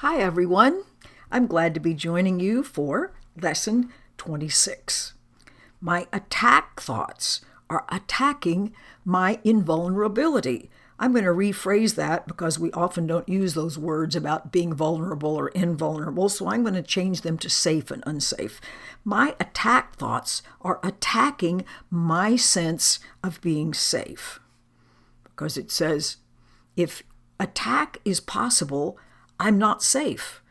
Hi, everyone. I'm glad to be joining you for Lesson 26. My attack thoughts are attacking my invulnerability. I'm going to rephrase that because we often don't use those words about being vulnerable or invulnerable, so I'm going to change them to safe and unsafe. My attack thoughts are attacking my sense of being safe. Because it says, if attack is possible, I'm not safe.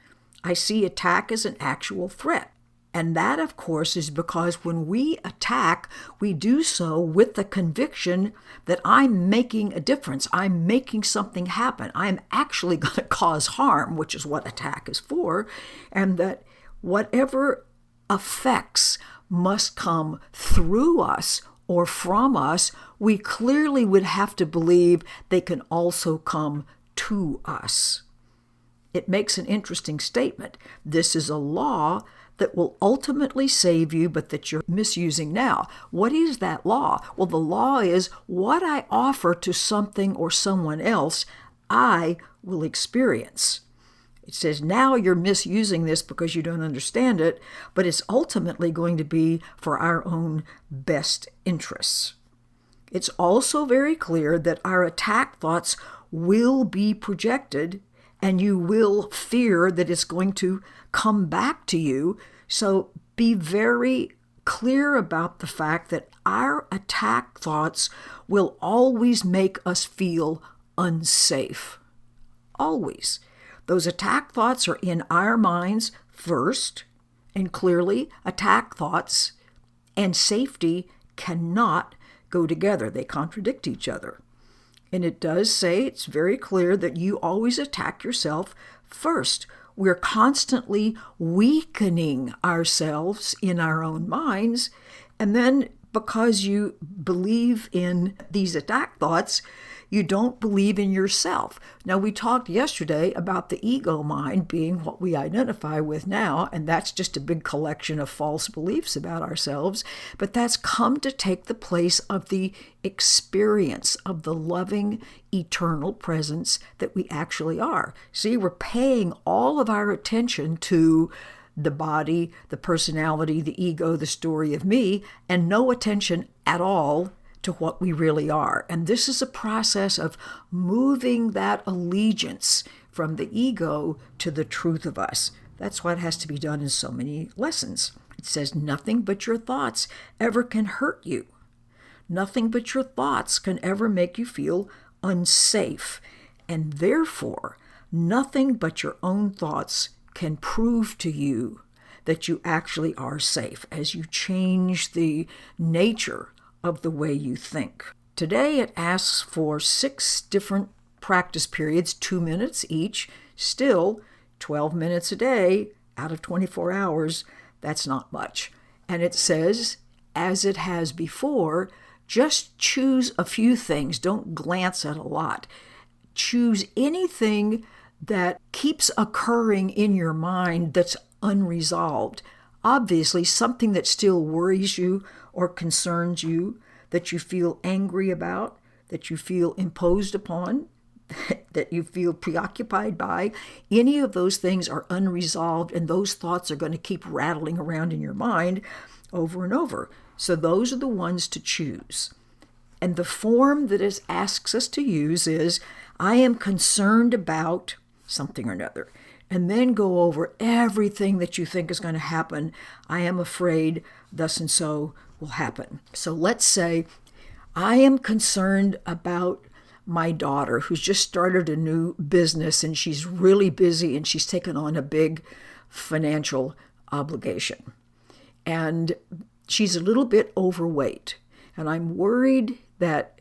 I see attack as an actual threat. And that, of course, is because when we attack, we do so with the conviction that I'm making a difference. I'm making something happen. I'm actually going to cause harm, which is what attack is for, and that whatever effects must come through us or from us, we clearly would have to believe they can also come to us. It makes an interesting statement. This is a law that will ultimately save you, but that you're misusing now. What is that law? Well, the law is what I offer to something or someone else, I will experience. It says now you're misusing this because you don't understand it, but it's ultimately going to be for our own best interests. It's also very clear that our attack thoughts will be projected, and you will fear that it's going to come back to you. So be very clear about the fact that our attack thoughts will always make us feel unsafe. Always. Those attack thoughts are in our minds first, and clearly attack thoughts and safety cannot go together. They contradict each other. And it does say, it's very clear that you always attack yourself first. We're constantly weakening ourselves in our own minds. And then because you believe in these attack thoughts, you don't believe in yourself. Now, we talked yesterday about the ego mind being what we identify with now, and that's just a big collection of false beliefs about ourselves, but that's come to take the place of the experience of the loving, eternal presence that we actually are. See, we're paying all of our attention to the body, the personality, the ego, the story of me, and no attention at all to what we really are. And this is a process of moving that allegiance from the ego to the truth of us. That's what has to be done in so many lessons. It says nothing but your thoughts ever can hurt you. Nothing but your thoughts can ever make you feel unsafe. And therefore, nothing but your own thoughts can prove to you that you actually are safe as you change the nature of the way you think. Today it asks for 6 different practice periods, 2 minutes each, still 12 minutes a day out of 24 hours. That's not much. And it says, as it has before, just choose a few things. Don't glance at a lot. Choose anything that keeps occurring in your mind that's unresolved. Obviously, something that still worries you or concerns you, that you feel angry about, that you feel imposed upon, that you feel preoccupied by. Any of those things are unresolved, and those thoughts are going to keep rattling around in your mind over and over. So those are the ones to choose. And the form that it asks us to use is, I am concerned about something or another. And then go over everything that you think is going to happen. I am afraid thus and so will happen. So let's say I am concerned about my daughter who's just started a new business, and she's really busy and she's taken on a big financial obligation. And she's a little bit overweight. And I'm worried that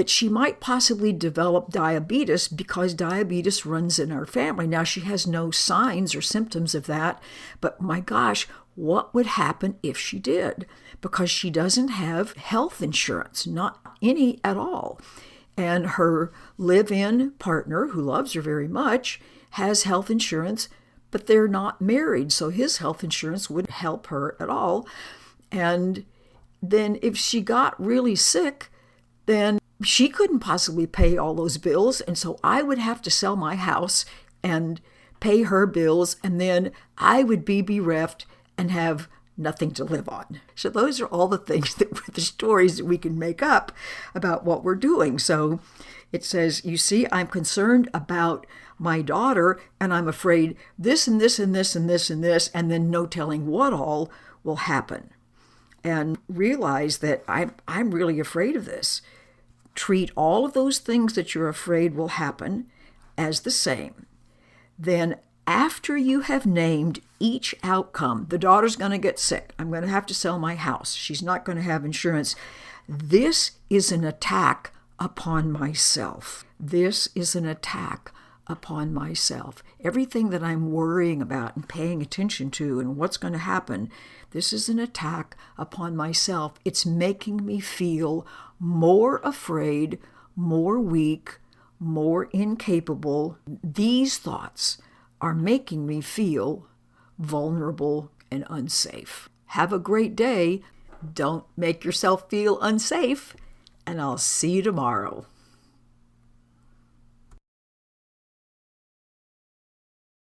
she might possibly develop diabetes because diabetes runs in our family. Now, she has no signs or symptoms of that, but my gosh, what would happen if she did? Because she doesn't have health insurance, not any at all. And her live-in partner, who loves her very much, has health insurance, but they're not married, so his health insurance wouldn't help her at all. And then if she got really sick, then she couldn't possibly pay all those bills, and so I would have to sell my house and pay her bills, and then I would be bereft and have nothing to live on. So those are all the things the stories that we can make up about what we're doing. So it says, you see, I'm concerned about my daughter, and I'm afraid this and this and this and this and this, and then no telling what all will happen. And realize that I'm really afraid of this. Treat all of those things that you're afraid will happen as the same. Then after you have named each outcome, the daughter's going to get sick. I'm going to have to sell my house. She's not going to have insurance. This is an attack upon myself. This is an attack upon myself. Everything that I'm worrying about and paying attention to and what's going to happen, this is an attack upon myself. It's making me feel more afraid, more weak, more incapable. These thoughts are making me feel vulnerable and unsafe. Have a great day. Don't make yourself feel unsafe, and I'll see you tomorrow.